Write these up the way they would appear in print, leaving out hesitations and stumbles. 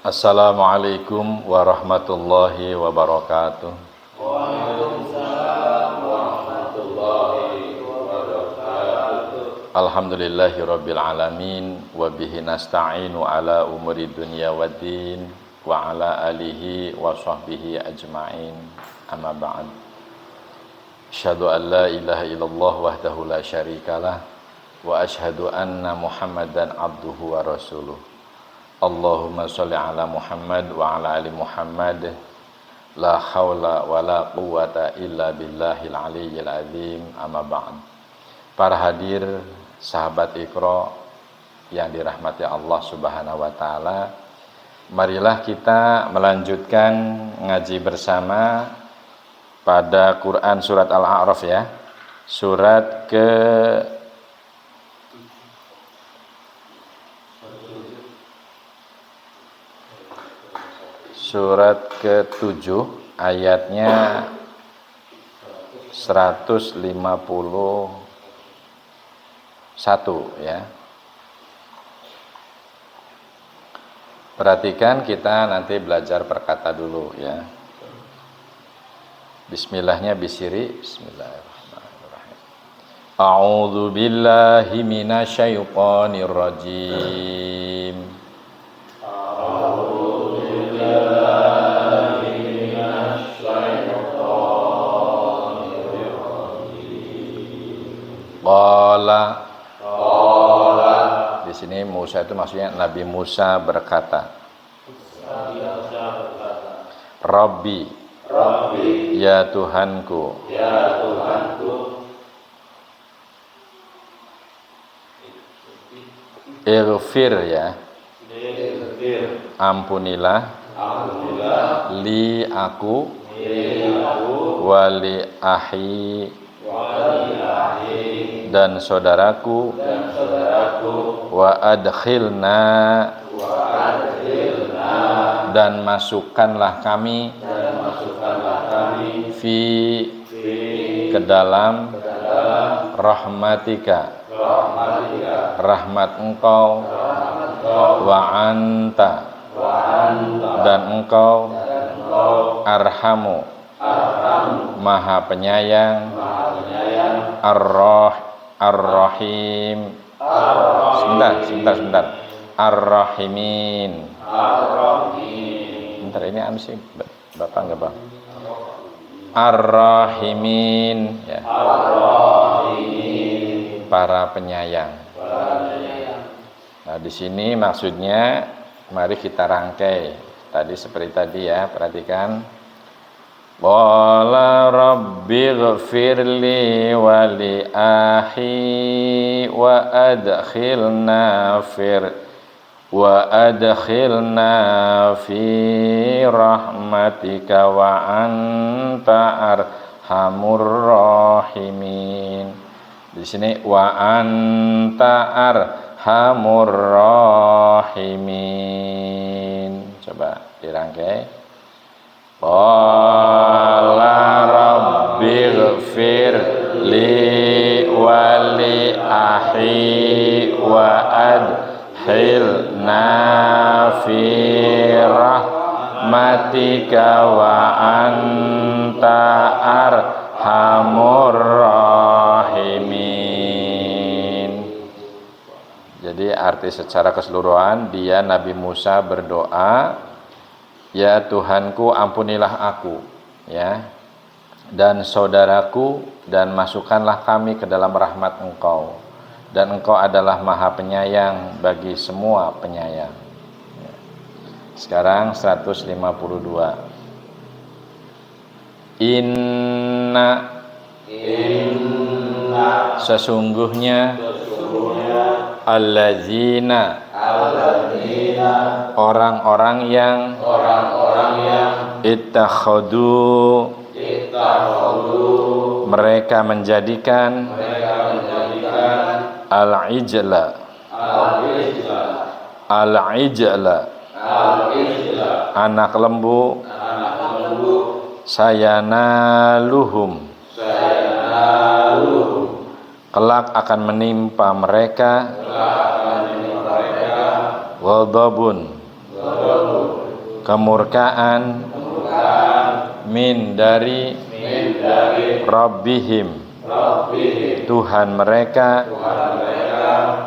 Assalamualaikum warahmatullahi wabarakatuh. Waalaikumsalam warahmatullahi wabarakatuh. Alhamdulillahirabbil alamin wa bihi nasta'inu ala umuri dunya waddin wa ala alihi wa sahbihi ajma'in. Amma ba'd. Asyhadu an la ilaha illallah wahdahu la syarikalah wa asyhadu anna Muhammadan abduhu wa rasuluh. Allahumma sholli ala Muhammad wa ala ali Muhammad. La haula wa la quwwata illa billahil aliyyil azim. Amma ba'd. Para hadir sahabat Iqra yang dirahmati Allah Subhanahu wa taala, marilah kita melanjutkan ngaji bersama pada Quran surat Al-A'raf ya. Surat ke-7 ayatnya 151 ya. Perhatikan, kita nanti belajar perkata dulu ya. Bismillahnya bisiri. Bismillahirrahmanirrahim. A'udzu billahi minasyaitonir rajim. Qala. Di sini Musa itu maksudnya Nabi Musa berkata. Rabbi, ya Tuhanku. Ighfir ya. Ampunilah. Li aku. Wali ahi. Dan saudaraku. Wa adkhilna. Dan masukkanlah kami. Fi. Ke dalam. Rahmatika. Rahmat engkau. Wa anta. Dan engkau. Arhamu. Maha penyayang. Ar-Rahim. Sebentar. Ar-Rahimin. Bentar, ini anu sih Bapak enggak, Bang? Ar-Rahimin ya. Para penyayang. Nah, di sini maksudnya mari kita rangkai. Tadi seperti tadi ya, perhatikan. Qala rabbighfirli wa li akhi wa adkhilna fi rahmatika wa anta arhamur rahimin. Di sini wa anta arhamur rahimin. Coba dirangkai. Qala rabbighfir li wa li akhi wa adkhilna fi rahmatika wa anta arhamur rahimin. Jadi arti secara keseluruhan, dia Nabi Musa berdoa, ya Tuhanku, ampunilah aku ya, dan saudaraku, dan masukkanlah kami ke dalam rahmat engkau, dan engkau adalah maha penyayang bagi semua penyayang. Sekarang 152. Inna. Sesungguhnya. Allazina. Orang-orang yang ittakhadu. Mereka menjadikan al-ijla anak lembu sayanaluhum kelak akan menimpa mereka ghadabun kemurkaan min dari Rabbihim Tuhan mereka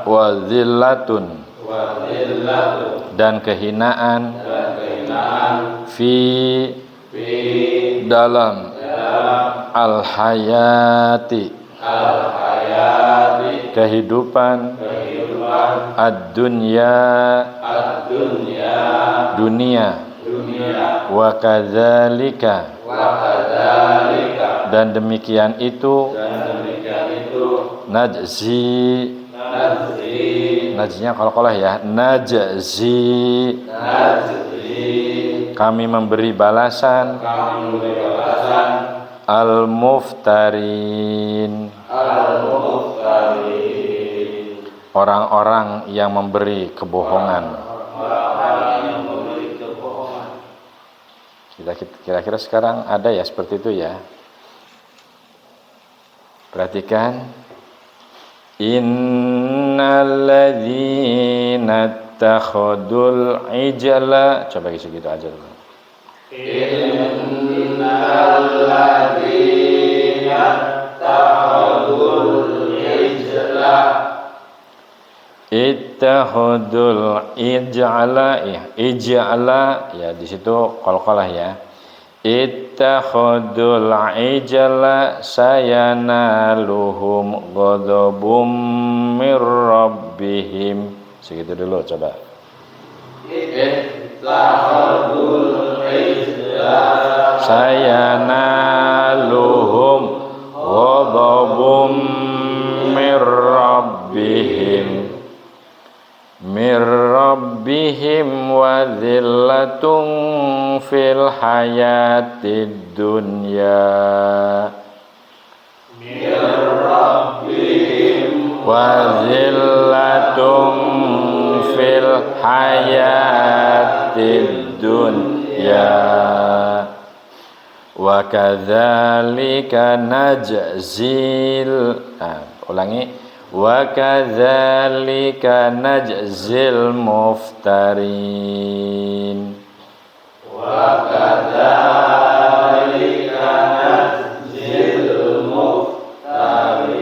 wa zillatun dan kehinaan fi dalam al-hayati kehidupan ad-dunya dunia wa kadzalika dan demikian itu najzi najzinya qalqalah ya najzi kami memberi balasan al-muftarin orang-orang yang memberi kebohongan. Kira-kira sekarang ada ya seperti itu ya. Perhatikan. Innalladzina takhadul ijla. Coba segitu aja dulu. Innalladzina takhadul ijla. Ittakhadul ijla ya di situ qalqalah ya. Ittakhadul ijla sayanaluhum ghadabum mir rabbihim. Segitu dulu coba. Ittakhadul ijla sayanaluhum ghadabum mir rabbihim wa dhillatun fil hayatid dunya wa dhillatun fil hayatid dunya wa kadzalika najzil ulangi wa kadzalika najzil muftarin wa kadzalika najzil muftarin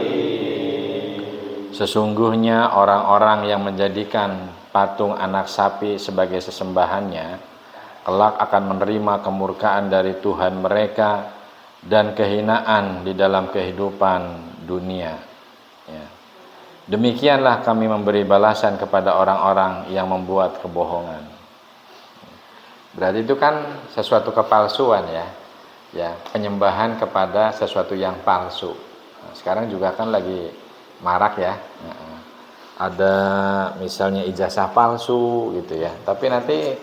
sesungguhnya orang-orang yang menjadikan patung anak sapi sebagai sesembahannya kelak akan menerima kemurkaan dari Tuhan mereka dan kehinaan di dalam kehidupan dunia ya. Demikianlah kami memberi balasan kepada orang-orang yang membuat kebohongan. Berarti itu kan sesuatu kepalsuan ya. Ya, penyembahan kepada sesuatu yang palsu. Nah, sekarang juga kan lagi marak ya. Ada misalnya ijazah palsu gitu ya. Tapi nanti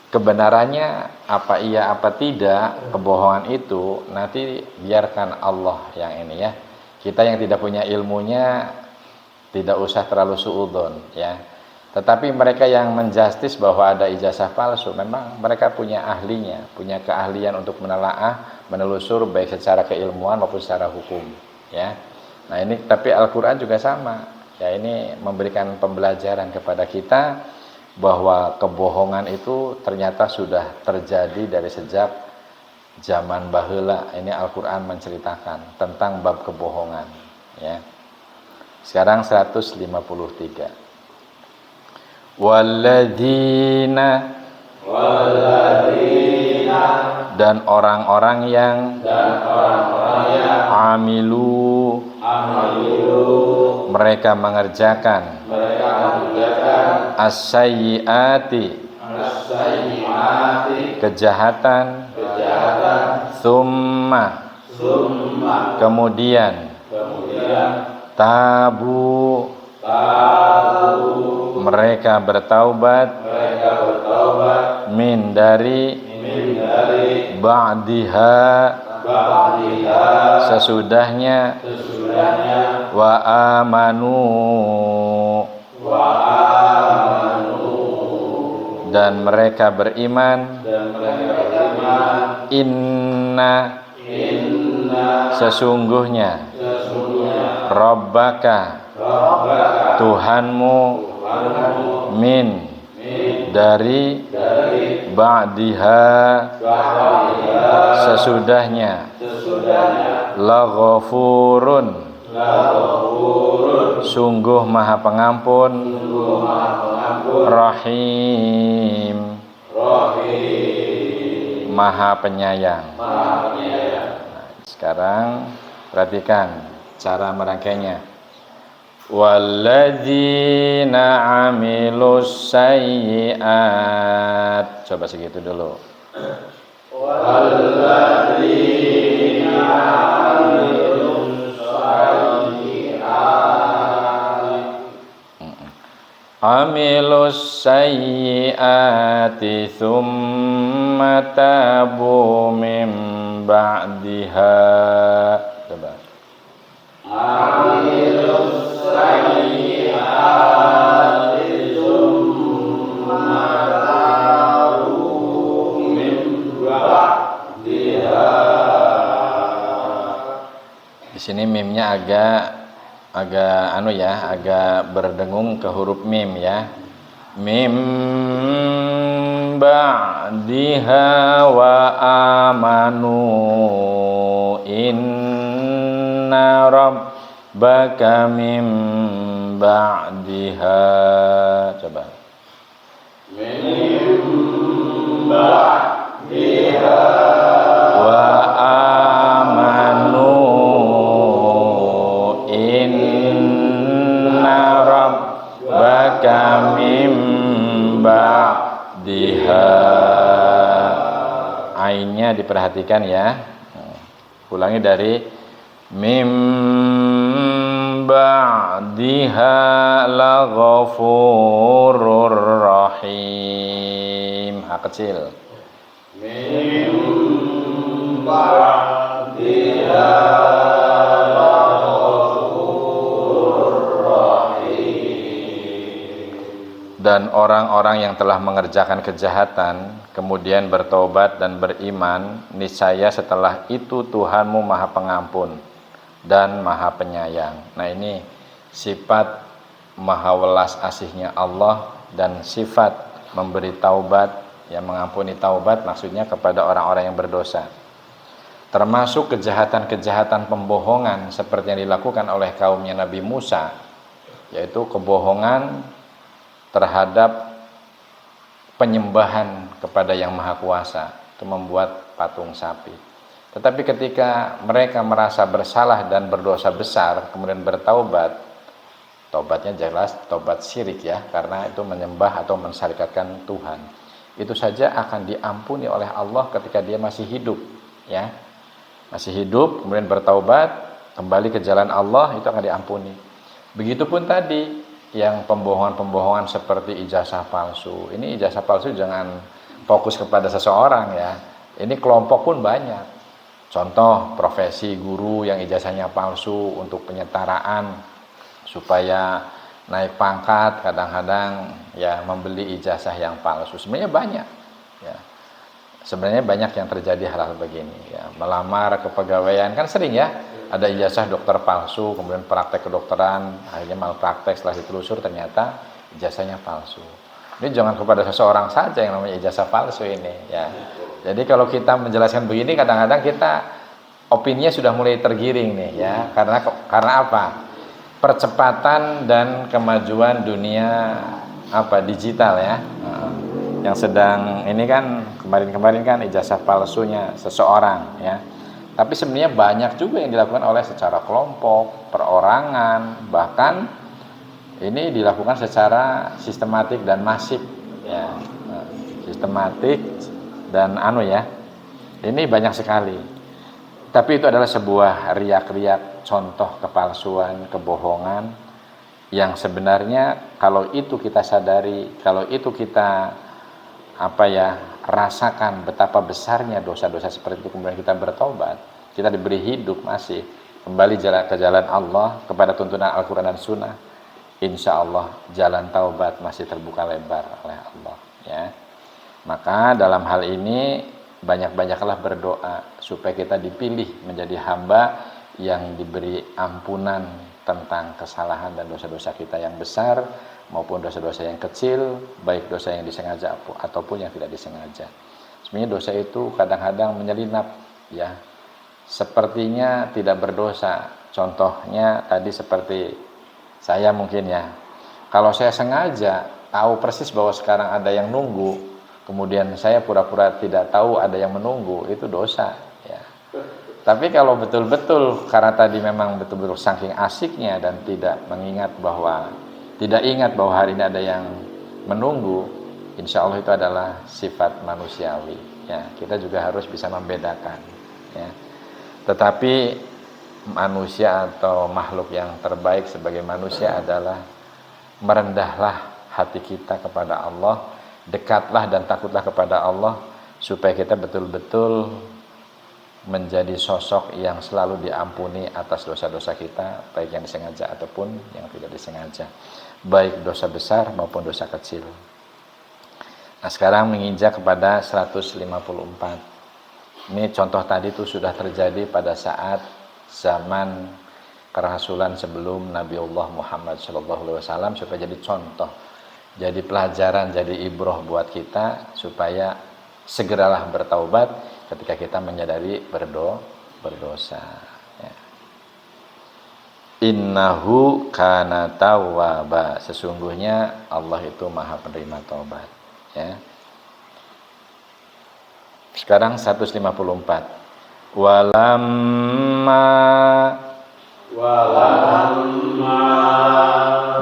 kebenarannya apa iya apa tidak kebohongan itu nanti biarkan Allah yang ini ya. Kita yang tidak punya ilmunya tidak usah terlalu suudzon ya. Tetapi mereka yang menjustis bahwa ada ijazah palsu, memang mereka punya ahlinya, punya keahlian untuk menelaah, menelusur baik secara keilmuan maupun secara hukum ya. Nah ini tapi Al-Qur'an juga sama. Ya ini memberikan pembelajaran kepada kita bahwa kebohongan itu ternyata sudah terjadi dari sejak zaman baheula. Ini Al-Qur'an menceritakan tentang bab kebohongan ya. Sekarang 153. Walladzina dan orang-orang yang amilu mereka mengerjakan as-sayyiati kejahatan summa kemudian tabu mereka bertaubat min dari ba'diha sesudahnya wa amanu dan mereka beriman inna sesungguhnya Rabbaka Tuhanmu min dari ba'diha sesudahnya laghafurun sungguh maha pengampun rahim maha penyayang. Nah, sekarang perhatikan cara merangkainya. Walladzina amilus sayyi'at. Coba segitu dulu. Walladzina amilus sayyi'at. Amilus sayyi'ati thumma tabu min ba'diha. Coba. Amilus sayyi'ati thumma tabu min ba'diha. Di sini mimnya agak berdengung ke huruf mim ya. Mim ba'diha wa amanu inna rabbaka mim ba'diha. Coba. Mim ba'diha wa amanu inna rabbaka mim ba'diha. Ainnya diperhatikan ya. Ulangi dari mim ba'diha laghafurur rahim. Ha kecil. Mim ba'diha laghafurur rahim. Dan orang-orang yang telah mengerjakan kejahatan kemudian bertobat dan beriman, niscaya setelah itu Tuhanmu Maha Pengampun dan Maha Penyayang. Nah, ini sifat Maha Welas Asihnya Allah dan sifat memberi taubat, yang mengampuni taubat maksudnya kepada orang-orang yang berdosa. Termasuk kejahatan-kejahatan pembohongan seperti yang dilakukan oleh kaumnya Nabi Musa, yaitu kebohongan terhadap penyembahan kepada yang Maha Kuasa, itu membuat patung sapi. Tetapi ketika mereka merasa bersalah dan berdosa besar, kemudian bertaubat, taubatnya jelas taubat syirik ya, karena itu menyembah atau mensyarikatkan Tuhan. Itu saja akan diampuni oleh Allah ketika dia masih hidup, ya, masih hidup, kemudian bertaubat, kembali ke jalan Allah, itu akan diampuni. Begitupun tadi yang pembohongan-pembohongan seperti ijazah palsu. Ini ijazah palsu jangan fokus kepada seseorang ya. Ini kelompok pun banyak. Contoh profesi guru yang ijazahnya palsu untuk penyetaraan supaya naik pangkat, kadang-kadang ya membeli ijazah yang palsu. Sebenarnya banyak ya. Sebenarnya banyak yang terjadi hal-hal begini ya. Melamar kepegawaian kan sering ya. Ada ijazah dokter palsu, kemudian praktek kedokteran, akhirnya malpraktek, setelah ditelusur ternyata ijazahnya palsu. Ini jangan kepada seseorang saja yang namanya ijazah palsu ini ya. Jadi kalau kita menjelaskan begini, kadang-kadang kita opininya sudah mulai tergiring nih ya. Karena apa? Percepatan dan kemajuan dunia digital ya. Yang sedang ini kan kemarin-kemarin kan ijazah palsunya seseorang ya. Tapi sebenarnya banyak juga yang dilakukan oleh secara kelompok, perorangan, bahkan ini dilakukan secara sistematik dan masif ya. Sistematik dan ini banyak sekali. Tapi itu adalah sebuah riak-riak contoh kepalsuan, kebohongan yang sebenarnya kalau itu kita sadari, kalau itu kita rasakan betapa besarnya dosa-dosa seperti itu, kemudian kita bertobat, kita diberi hidup masih kembali ke jalan Allah, kepada tuntunan Al-Quran dan Sunnah, insya Allah jalan taubat masih terbuka lebar oleh Allah ya. Maka dalam hal ini banyak-banyaklah berdoa supaya kita dipilih menjadi hamba yang diberi ampunan tentang kesalahan dan dosa-dosa kita yang besar maupun dosa-dosa yang kecil, baik dosa yang disengaja ataupun yang tidak disengaja. Sebenarnya dosa itu kadang-kadang menyelinap, ya, sepertinya tidak berdosa. Contohnya tadi seperti saya mungkin, ya, kalau saya sengaja tahu persis bahwa sekarang ada yang nunggu, kemudian saya pura-pura tidak tahu ada yang menunggu, itu dosa, ya. Tapi kalau betul-betul karena tadi memang betul-betul saking asiknya dan tidak ingat bahwa hari ini ada yang menunggu, insya Allah itu adalah sifat manusiawi, ya. Kita juga harus bisa membedakan, ya. Tetapi manusia atau makhluk yang terbaik sebagai manusia adalah merendahlah hati kita kepada Allah, dekatlah dan takutlah kepada Allah, supaya kita betul-betul menjadi sosok yang selalu diampuni atas dosa-dosa kita, baik yang disengaja ataupun yang tidak disengaja, baik dosa besar maupun dosa kecil. Nah, sekarang menginjak kepada 154. Ini contoh tadi itu sudah terjadi pada saat zaman kerasulan sebelum Nabiullah Muhammad SAW, supaya jadi contoh, jadi pelajaran, jadi ibrah buat kita, supaya segeralah bertaubat ketika kita menyadari berdosa, ya. Innahu kana tawwaba, sesungguhnya Allah itu Maha penerima taubat, ya. Sekarang 154. Walamma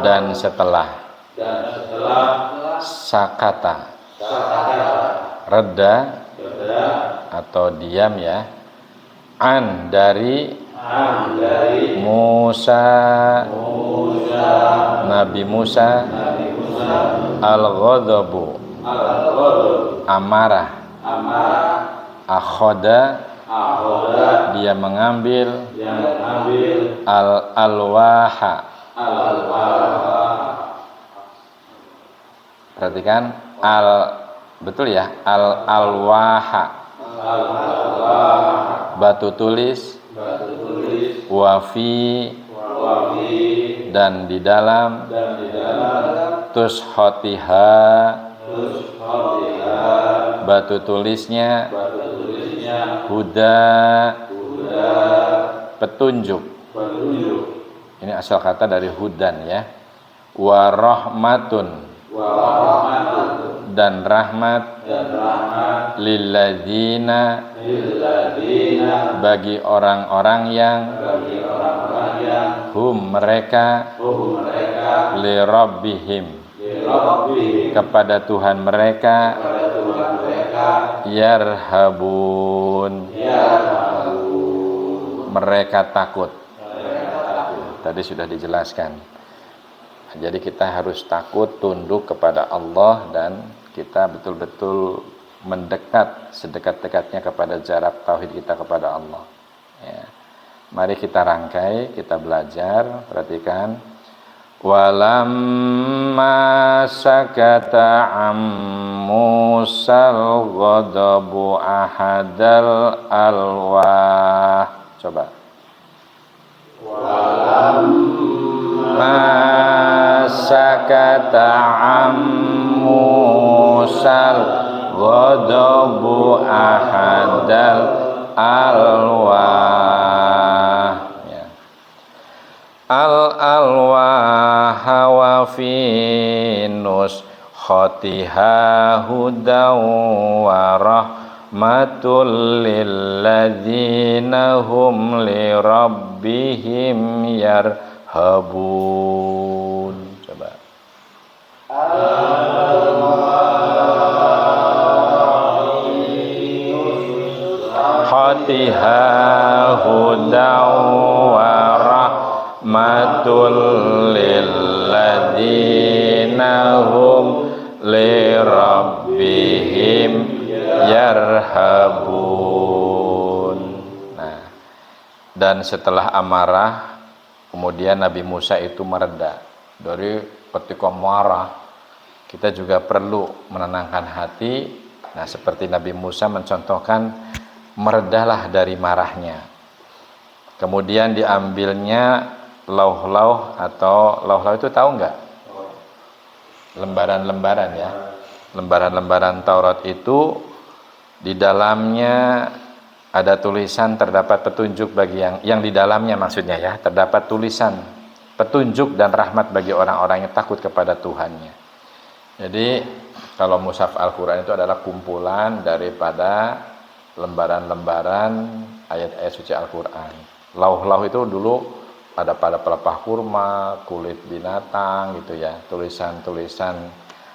dan setelah sakata reda atau diam, ya, dari Musa Nabi Musa al-ghadabu amarah, akhoda dia mengambil, al-alwaha, perhatikan betul ya, al-alwaha, batu tulis, wafi, dan di dalam, tushotiha, batu tulisnya, huda, petunjuk. Ini asal kata dari hudan, ya. Warahmatun, dan rahmat, lilladzina, bagi orang-orang yang, mereka, lirabbihim, kepada Tuhan mereka, yarhabun, mereka takut. Tadi sudah dijelaskan. Jadi kita harus takut, tunduk kepada Allah, dan kita betul-betul mendekat sedekat-dekatnya kepada jarak tauhid kita kepada Allah, ya. Mari kita rangkai, kita belajar. Perhatikan. Walamma sakata ammusal ghadabu ahadal alwah. Coba. Walamma sakata ammusal ghadabu ahadal alwah, ya. Al-alwaha wa finus khotiha hudaw wa rahmatul lilladzina hum lirabbihim yarhabun. Coba. Khotiha hudaw wa rahmatul lilladzina hum lirabbihim yarhabun. Nah, dan setelah amarah, kemudian Nabi Musa itu mereda. Dari ketika marah, kita juga perlu menenangkan hati. Nah, seperti Nabi Musa mencontohkan, meredalah dari marahnya. Kemudian diambilnya lauh-lauh atau lauh-lauh itu tahu nggak? Lembaran-lembaran ya. Lembaran-lembaran Taurat itu di dalamnya ada tulisan, terdapat petunjuk bagi yang di dalamnya maksudnya ya, terdapat tulisan petunjuk dan rahmat bagi orang-orang yang takut kepada Tuhannya. Jadi kalau mushaf Al-Quran itu adalah kumpulan daripada lembaran-lembaran ayat-ayat suci Al-Quran. Lauh-lauh itu dulu ada pada pelepah kurma, kulit binatang gitu ya, tulisan-tulisan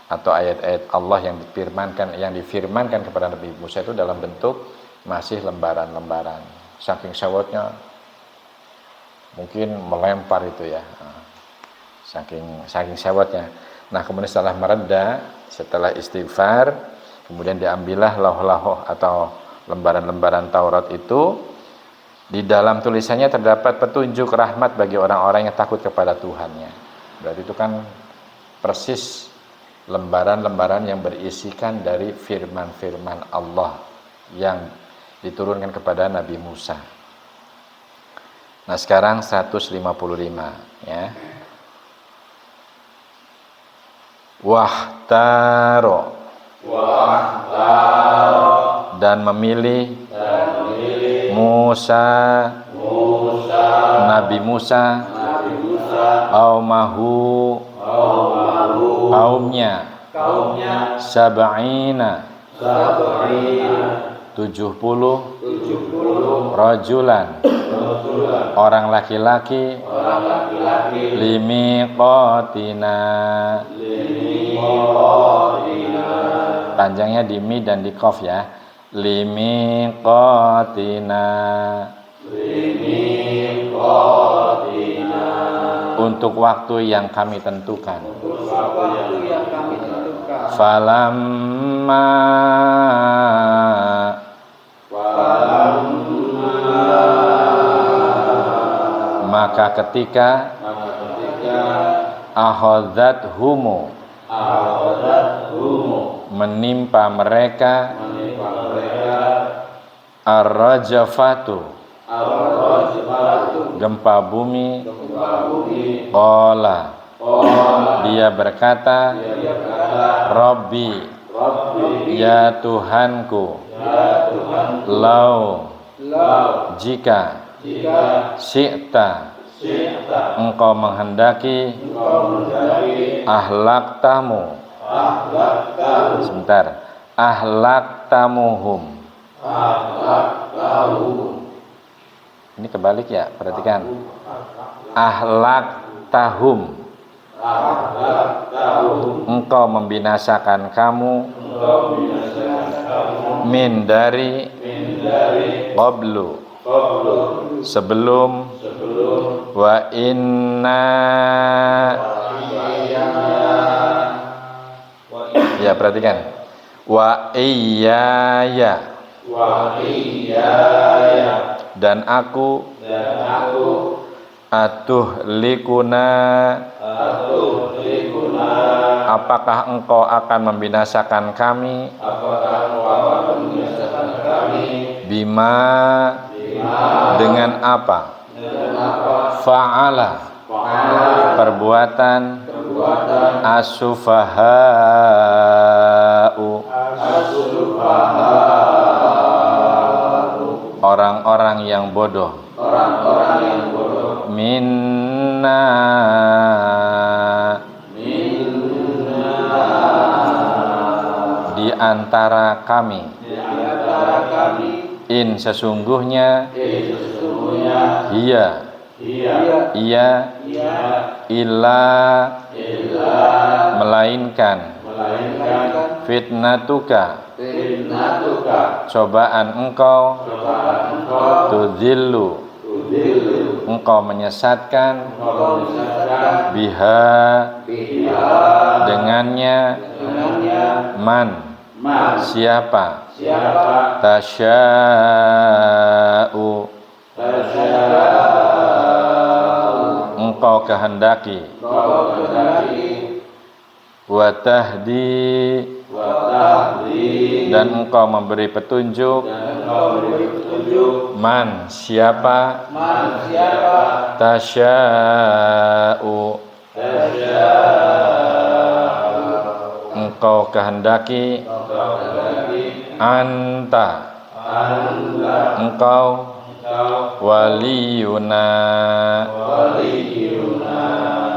atau ayat-ayat Allah yang difirmankan kepada Nabi Musa itu dalam bentuk masih lembaran-lembaran. Saking sewotnya mungkin melempar itu ya, saking sewotnya. Nah kemudian setelah mereda, setelah istighfar, kemudian diambillah lauh-lauh atau lembaran-lembaran Taurat itu. Di dalam tulisannya terdapat petunjuk rahmat bagi orang-orang yang takut kepada Tuhannya. Berarti itu kan persis lembaran-lembaran yang berisikan dari firman-firman Allah yang diturunkan kepada Nabi Musa. Nah sekarang 155 ya. Wahtaro dan memilih Nabi Musa kaumnya sab'ina 70 rajulan orang laki-laki limiqatina panjangnya di mi dan di qaf ya, limiqatina untuk waktu yang kami tentukan. Falamma maka ketika akhadhathumu menimpa mereka ar-rajafatu gempa bumi qala dia berkata Rabbi ya Tuhanku lau jika syi'ta engkau menghendaki ahlaktamu sebentar ahlaktamuhum ini kebalik ya, perhatikan ahlaktahum engkau membinasakan kamu min dari qablu sebelum wa inna ya perhatikan wa iyaya dan aku atuhlikuna apakah engkau akan membinasakan kami bima dengan apa fa'ala perbuatan as-sufaha'u orang-orang yang bodoh minna di antara kami in sesungguhnya ia illa melainkan fitnatuka cobaan engkau tudzillu engkau menyesatkan biha dengannya man siapa tasya'u engkau kehendaki wa tahdi dan engkau memberi petunjuk Engkau memberi petunjuk Man siapa tasya'u engkau kehendaki anta engkau waliyuna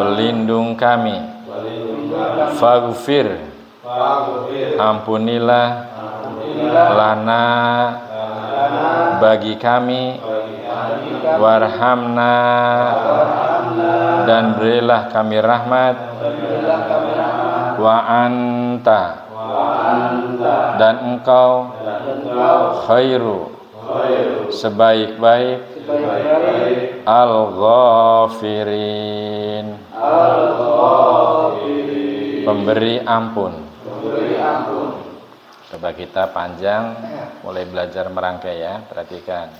pelindung kami faghfir ampunilah lana bagi kami warhamna dan berilah kami rahmat wa anta dan engkau khairu sebaik-baik al-ghafirin pemberi ampun. Coba kita panjang mulai belajar merangkai ya, perhatikan.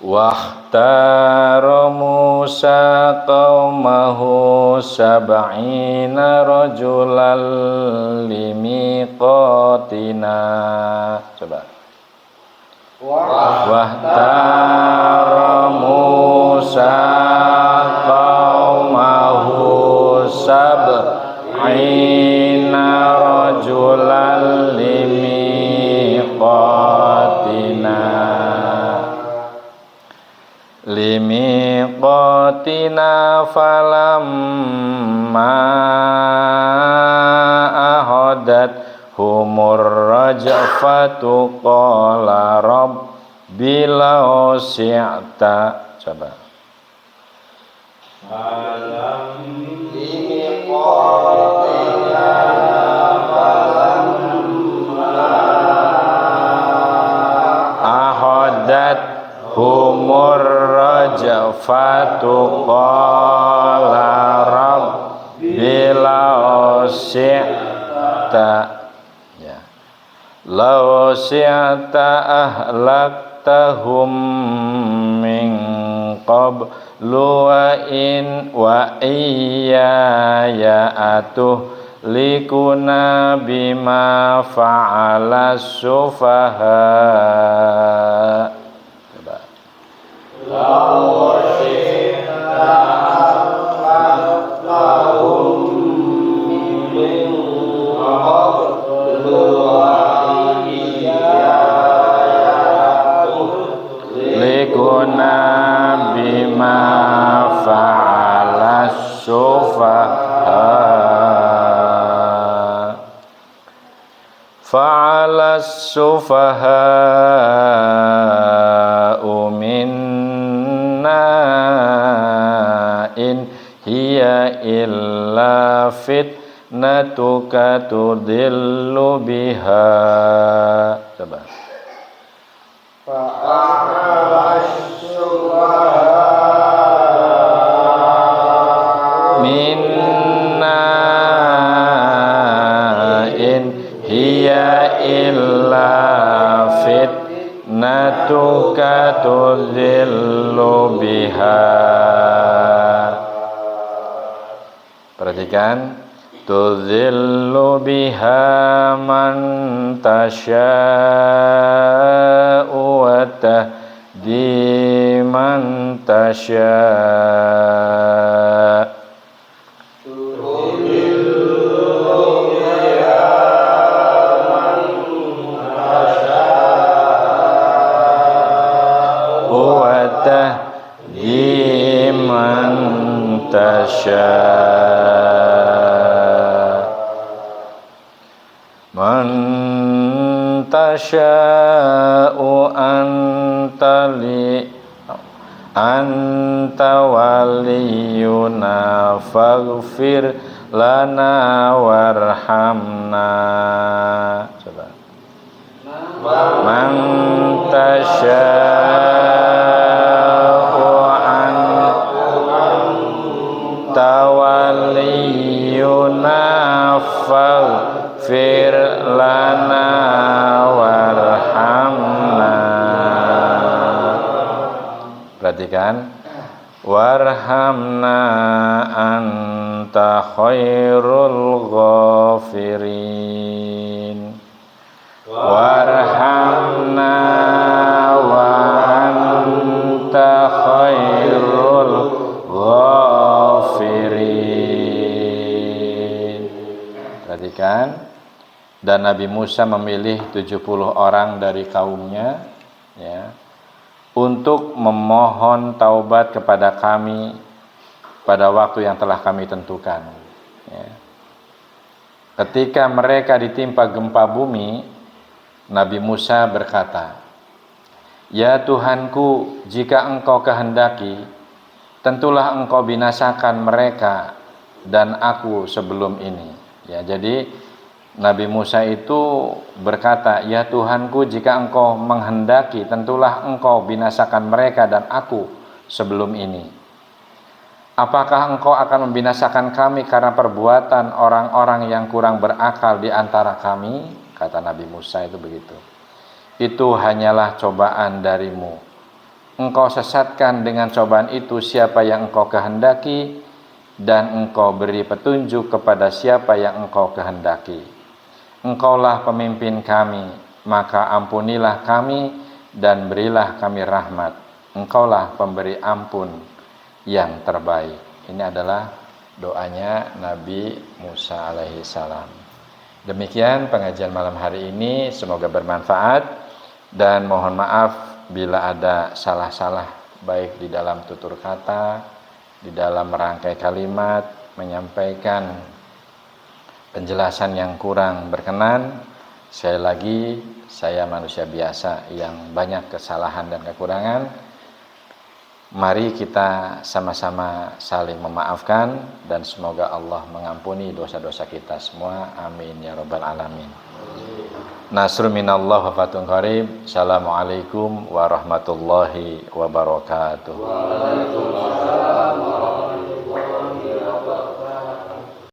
Wahtara Musa qaumahu sab'ina rajulan limiqatina. Coba. Wahtara Musa qaumahu sab'ina rajulan limiqatina falamma ahadat humur rajfatu qala rabbi law syi'ta. Coba ahadat humur rajfatu qala rabbi law syi'ta ya law syi'ta ahlaktahum min qablu wa iyaya likuna bima fa'ala sufaha. Likuna bima fa'ala sufaha fa'ala sufaha in hiya illa fitnatuka tudillu biha. Coba minna in hiya illa fitnatuka tudillu biha. Perhatikan, tudhillu biha man tasya'u wa tahdi man tasya'. Wa tahdi man tasya'. Man tasya'u anta waliyuna faghfir lana warhamna. Coba man tasya'u anta waliyuna faghfir lana warhamna. Perhatikan, warhamna anta khairul ghafirin. warhamna wa anta khairul ghafirin. Perhatikan. Dan Nabi Musa memilih 70 orang dari kaumnya, ya, untuk memohon taubat kepada kami pada waktu yang telah kami tentukan, ya. Ketika mereka ditimpa gempa bumi, Nabi Musa berkata, "Ya Tuhanku, jika Engkau kehendaki, tentulah Engkau binasakan mereka dan aku sebelum ini." Ya, jadi Nabi Musa itu berkata, "Ya Tuhanku, jika Engkau menghendaki, tentulah Engkau binasakan mereka dan aku sebelum ini. Apakah Engkau akan membinasakan kami karena perbuatan orang-orang yang kurang berakal di antara kami?" Kata Nabi Musa itu begitu. "Itu hanyalah cobaan darimu. Engkau sesatkan dengan cobaan itu siapa yang Engkau kehendaki, dan Engkau beri petunjuk kepada siapa yang Engkau kehendaki. Engkaulah pemimpin kami, maka ampunilah kami dan berilah kami rahmat. Engkaulah pemberi ampun yang terbaik." Ini adalah doanya Nabi Musa alaihi salam. Demikian pengajian malam hari ini, semoga bermanfaat dan mohon maaf bila ada salah-salah baik di dalam tutur kata, di dalam merangkai kalimat, menyampaikan penjelasan yang kurang berkenan. Sekali lagi, saya manusia biasa yang banyak kesalahan dan kekurangan. Mari kita sama-sama saling memaafkan dan semoga Allah mengampuni dosa-dosa kita semua. Amin ya rabbal alamin. Nasrun minallah wa fatun qarib. Assalamualaikum warahmatullahi wabarakatuh. Waalaikumsalam.